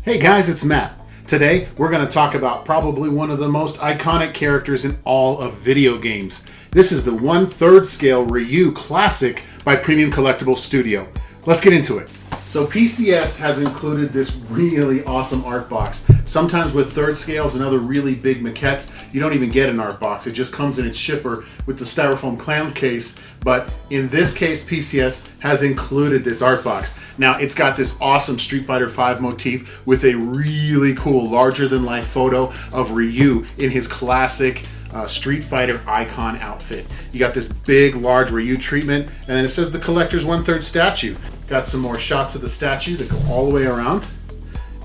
Hey guys, it's Matt. Today we're going to talk about probably one of the most iconic characters in all of video games. This is the 1/3 scale Ryu Classic by Premium Collectibles Studio. Let's get into it. So PCS has included this really awesome art box. Sometimes with third scales and other really big maquettes, you don't even get an art box. It just comes in its shipper with the styrofoam clam case. But in this case, PCS has included this art box. Now it's got this awesome Street Fighter V motif with a really cool larger-than-life photo of Ryu in his classic Street Fighter icon outfit. You got this big, large Ryu treatment, and then it says the collector's 1/3 statue. Got some more shots of the statue that go all the way around,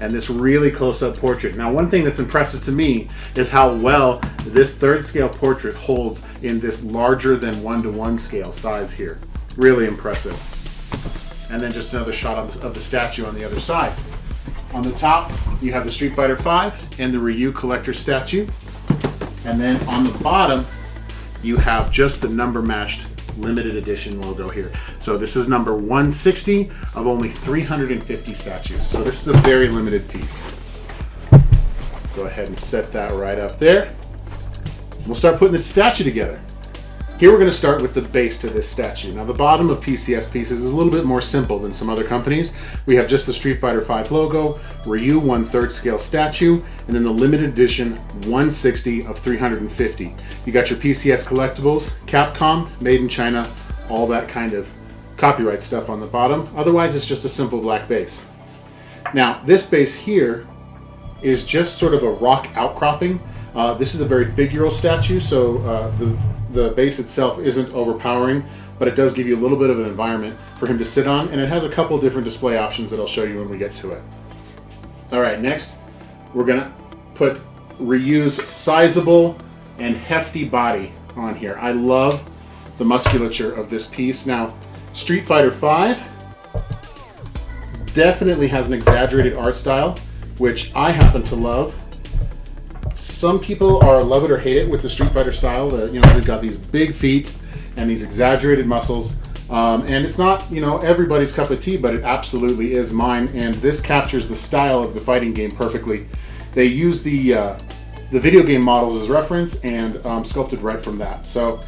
and this really close-up portrait. Now, one thing that's impressive to me is how well this third scale portrait holds in this larger than 1:1 scale size here. Really impressive. And then just another shot of the statue on the other side. On the top, you have the Street Fighter V and the Ryu collector statue. And then on the bottom, you have just the number matched limited edition logo here. So this is number 160 of only 350 statues. So this is a very limited piece. Go ahead and set that right up there. We'll start putting the statue together. Here we're going to start with the base to this statue. Now the bottom of PCS pieces is a little bit more simple than some other companies. We have just the Street Fighter V logo, Ryu 1/3 scale statue, and then the limited edition 160 of 350. You got your PCS collectibles, Capcom, made in China, all that kind of copyright stuff on the bottom. Otherwise it's just a simple black base. Now this base here is just sort of a rock outcropping. This is a very figural statue, so the base itself isn't overpowering, but it does give you a little bit of an environment for him to sit on, and it has a couple different display options that I'll show you when we get to it. All right, next we're gonna put Ryu's sizable and hefty body on here. I love the musculature of this piece. Now, Street Fighter V definitely has an exaggerated art style, which I happen to love. Some people are love it or hate it with the Street Fighter style. They've got these big feet and these exaggerated muscles, and it's not, everybody's cup of tea, but it absolutely is mine. And this captures the style of the fighting game perfectly. They use the video game models as reference and sculpted right from that. So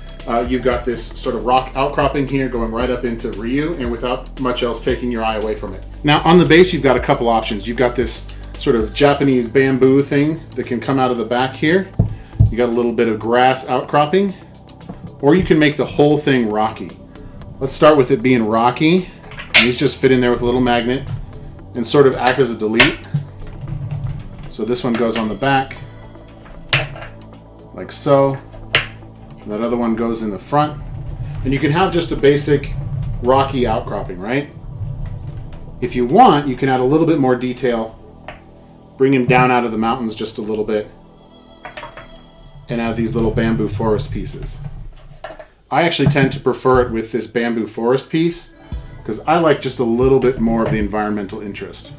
you've got this sort of rock outcropping here going right up into Ryu, and without much else taking your eye away from it. Now on the base, you've got a couple options. You've got this sort of Japanese bamboo thing that can come out of the back here. You got a little bit of grass outcropping, or you can make the whole thing rocky. Let's start with it being rocky. And these just fit in there with a little magnet and sort of act as a delete. So this one goes on the back, like so. And that other one goes in the front. And you can have just a basic rocky outcropping, right? If you want, you can add a little bit more detail. Bring him down out of the mountains just a little bit and add these little bamboo forest pieces. I actually tend to prefer it with this bamboo forest piece because I like just a little bit more of the environmental interest.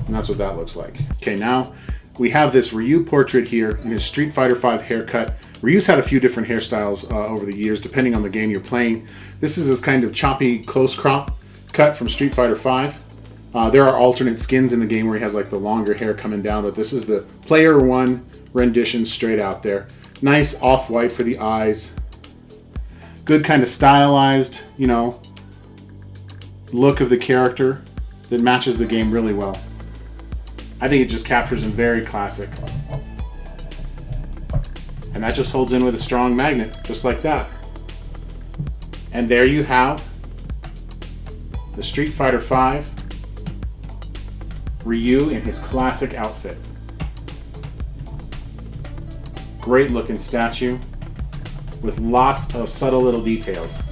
And that's what that looks like. Okay, now we have this Ryu portrait here in his Street Fighter V haircut. Ryu's had a few different hairstyles over the years depending on the game you're playing. This is this kind of choppy close crop cut from Street Fighter V. There are alternate skins in the game where he has like the longer hair coming down, but this is the player one rendition straight out there. Nice off-white for the eyes. Good kind of stylized, look of the character that matches the game really well. I think it just captures him very classic. And that just holds in with a strong magnet, just like that. And there you have the Street Fighter V Ryu in his classic outfit. Great looking statue with lots of subtle little details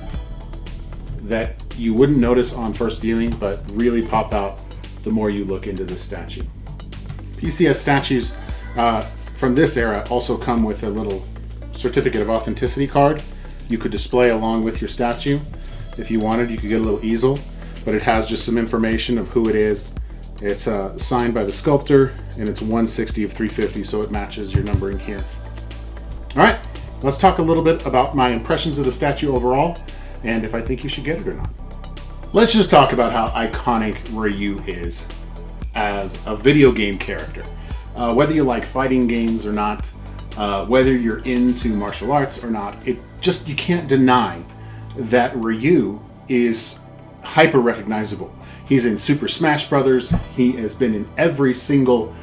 that you wouldn't notice on first viewing, but really pop out the more you look into this statue. PCS statues from this era also come with a little certificate of authenticity card you could display along with your statue. If you wanted, you could get a little easel, but it has just some information of who it is. It's signed by the sculptor, and it's 160 of 350, so it matches your numbering here. All right, let's talk a little bit about my impressions of the statue overall, and if I think you should get it or not. Let's just talk about how iconic Ryu is. as a video game character. Whether you like fighting games or not, whether you're into martial arts or not, you can't deny that Ryu is hyper recognizable. He's in Super Smash Brothers. He has been in every single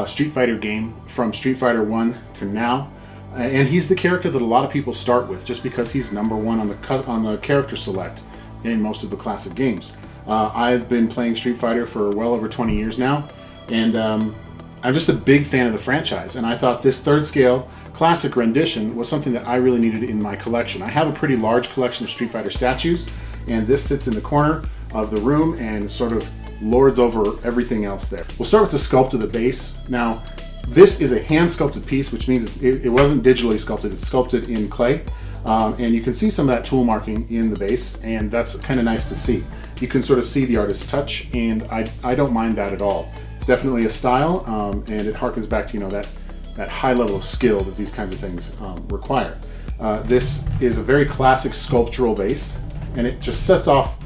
Street Fighter game from Street Fighter 1 to now. And he's the character that a lot of people start with just because he's number one on the character select in most of the classic games. I've been playing Street Fighter for well over 20 years now, and I'm just a big fan of the franchise. And I thought this third scale classic rendition was something that I really needed in my collection. I have a pretty large collection of Street Fighter statues, and this sits in the corner of the room and sort of lords over everything else there. We'll start with the sculpt of the base. Now, this is a hand sculpted piece, which means it wasn't digitally sculpted, it's sculpted in clay. And you can see some of that tool marking in the base, and that's kind of nice to see. You can sort of see the artist's touch, and I don't mind that at all. It's definitely a style, and it harkens back to that high level of skill that these kinds of things require. This is a very classic sculptural base, and it just sets off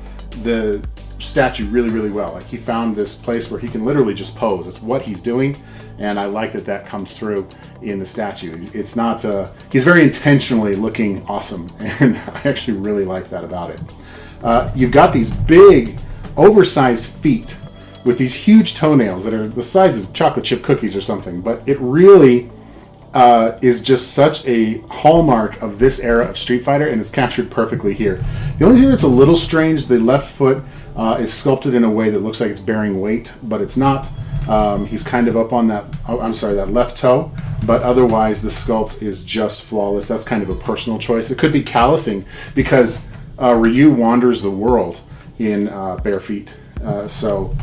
the statue really, really well. Like, he found this place where he can literally just pose. That's what he's doing, and I like that comes through in the statue. It's not he's very intentionally looking awesome, and I actually really like that about it. You've got these big oversized feet with these huge toenails that are the size of chocolate chip cookies or something, but it really is just such a hallmark of this era of Street Fighter, and it's captured perfectly here. The only thing that's a little strange, the left foot is sculpted in a way that looks like it's bearing weight, but it's not. He's kind of up on that left toe, but otherwise the sculpt is just flawless. That's kind of a personal choice. It could be callousing because Ryu wanders the world in bare feet, so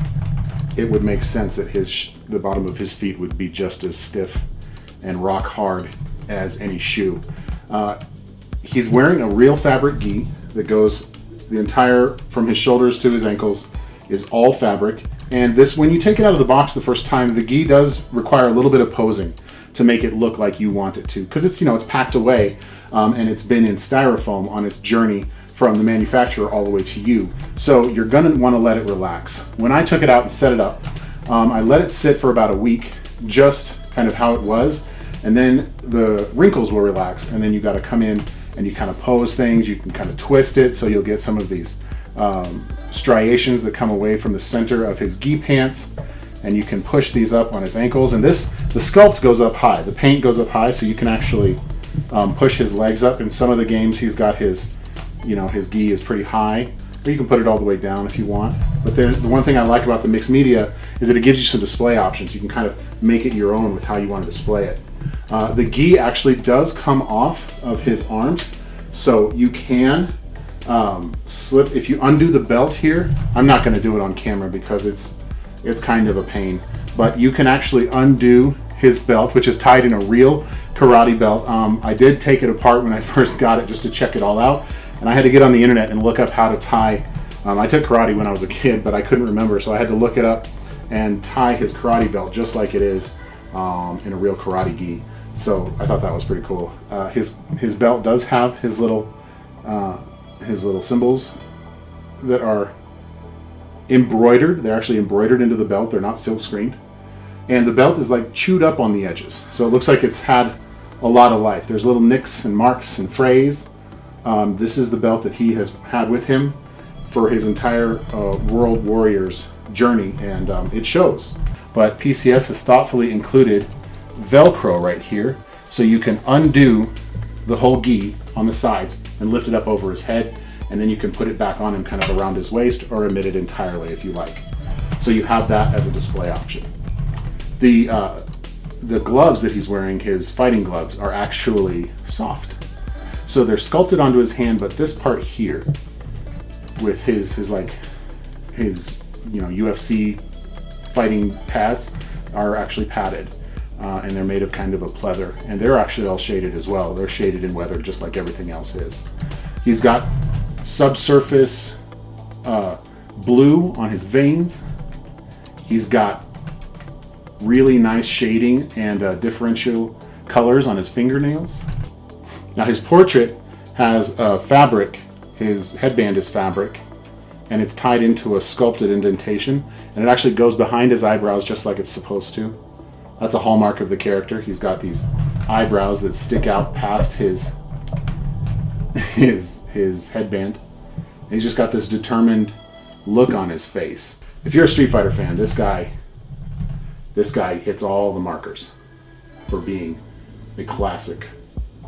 it would make sense that the bottom of his feet would be just as stiff and rock hard as any shoe. He's wearing a real fabric gi that goes the entire, from his shoulders to his ankles, is all fabric. And this, when you take it out of the box the first time, the gi does require a little bit of posing to make it look like you want it to, because it's packed away, and it's been in styrofoam on its journey from the manufacturer all the way to you. So you're gonna want to let it relax. When I took it out and set it up, I let it sit for about a week, just kind of how it was, and then the wrinkles will relax, and then you got to come in and you kind of pose things. You can kind of twist it so you'll get some of these striations that come away from the center of his gi pants, and you can push these up on his ankles. And the sculpt goes up high, the paint goes up high, so you can actually push his legs up. In some of the games he's got his gi is pretty high, or you can put it all the way down if you want. But the one thing I like about the mixed media is that it gives you some display options. You can kind of make it your own with how you want to display it. The gi actually does come off of his arms, so you can slip. If you undo the belt here, I'm not going to do it on camera because it's kind of a pain, but you can actually undo his belt, which is tied in a real karate belt. I did take it apart when I first got it just to check it all out, and I had to get on the internet and look up how to tie. I took karate when I was a kid, but I couldn't remember, so I had to look it up and tie his karate belt just like it is in a real karate gi. So I thought that was pretty cool. His belt does have his little symbols that are embroidered. They're actually embroidered into the belt. They're not silk screened. And the belt is like chewed up on the edges, so it looks like it's had a lot of life. There's little nicks and marks and frays. This is the belt that he has had with him for his entire World Warriors journey, and it shows. But PCS has thoughtfully included Velcro right here, so you can undo the whole gi on the sides and lift it up over his head, and then you can put it back on him kind of around his waist, or omit it entirely if you like. So you have that as a display option. The gloves that he's wearing, his fighting gloves, are actually soft. So they're sculpted onto his hand, but this part here, with his UFC fighting pads, are actually padded, and they're made of kind of a pleather, and they're actually all shaded as well. They're shaded in weather just like everything else is. He's got subsurface blue on his veins. He's got really nice shading and differential colors on his fingernails. Now his portrait has fabric. His headband is fabric, and it's tied into a sculpted indentation, and it actually goes behind his eyebrows just like it's supposed to. That's a hallmark of the character. He's got these eyebrows that stick out past his headband. And he's just got this determined look on his face. If you're a Street Fighter fan, this guy hits all the markers for being a classic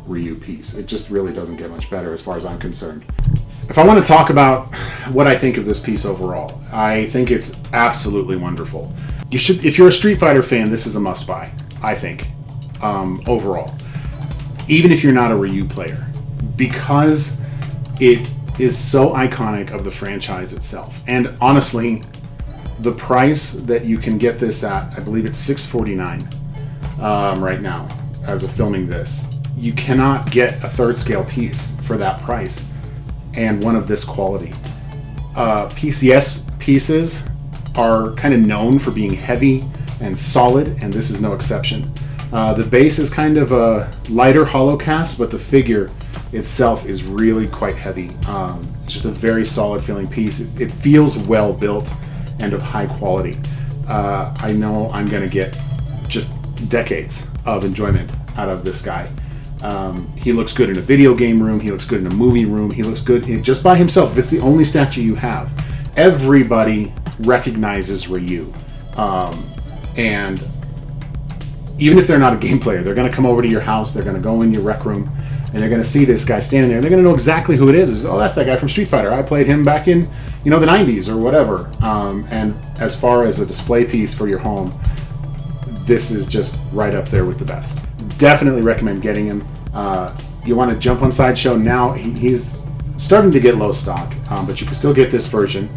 Ryu piece. It just really doesn't get much better as far as I'm concerned. If I want to talk about what I think of this piece overall, I think it's absolutely wonderful. You should, if you're a Street Fighter fan, this is a must-buy, I think, overall. Even if you're not a Ryu player, because it is so iconic of the franchise itself. And honestly, the price that you can get this at, I believe it's $649 right now as of filming this. You cannot get a third scale piece for that price and one of this quality. PCS pieces are kind of known for being heavy and solid, and this is no exception. The base is kind of a lighter hollow cast, but the figure itself is really quite heavy. It's just a very solid feeling piece. It feels well built and of high quality. I know I'm going to get just decades of enjoyment out of this guy. He looks good in a video game room. He looks good in a movie room. He looks good just by himself. If it's the only statue you have, everybody recognizes Ryu. And even if they're not a game player, they're going to come over to your house. They're going to go in your rec room, and they're going to see this guy standing there. And they're going to know exactly who it is. Oh, that's that guy from Street Fighter. I played him back in, the 90s or whatever. And as far as a display piece for your home, this is just right up there with the best. Definitely recommend getting him. You want to jump on Sideshow now. He's starting to get low stock, but you can still get this version.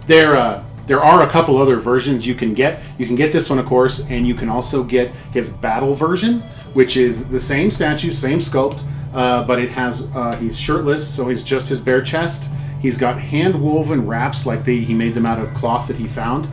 There are a couple other versions you can get. You can get this one, of course, and you can also get his battle version, which is the same statue, same sculpt, but it has he's shirtless, so he's just his bare chest. He's got hand-woven wraps, like he made them out of cloth that he found.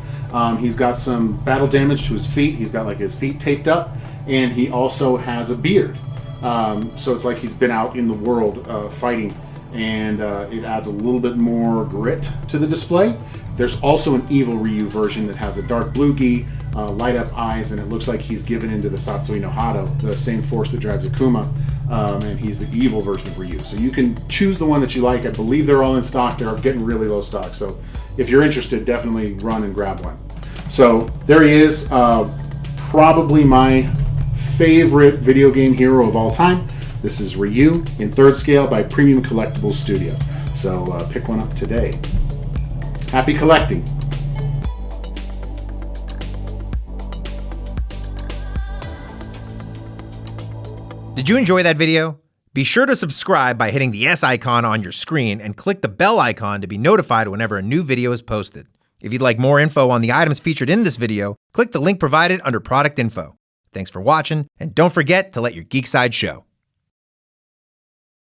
He's got some battle damage to his feet. He's got like his feet taped up, and he also has a beard. So it's like he's been out in the world fighting, and it adds a little bit more grit to the display. There's also an evil Ryu version that has a dark blue gi, light up eyes, and it looks like he's given into the Satsui no Hado, the same force that drives Akuma, and he's the evil version of Ryu. So you can choose the one that you like. I believe they're all in stock. They're getting really low stock. So if you're interested, definitely run and grab one. So there he is, probably my favorite video game hero of all time. This is Ryu in third scale by Premium Collectibles Studio. So pick one up today. Happy collecting. Did you enjoy that video? Be sure to subscribe by hitting the S icon on your screen and click the bell icon to be notified whenever a new video is posted. If you'd like more info on the items featured in this video, click the link provided under product info. Thanks for watching, and don't forget to let your geek side show.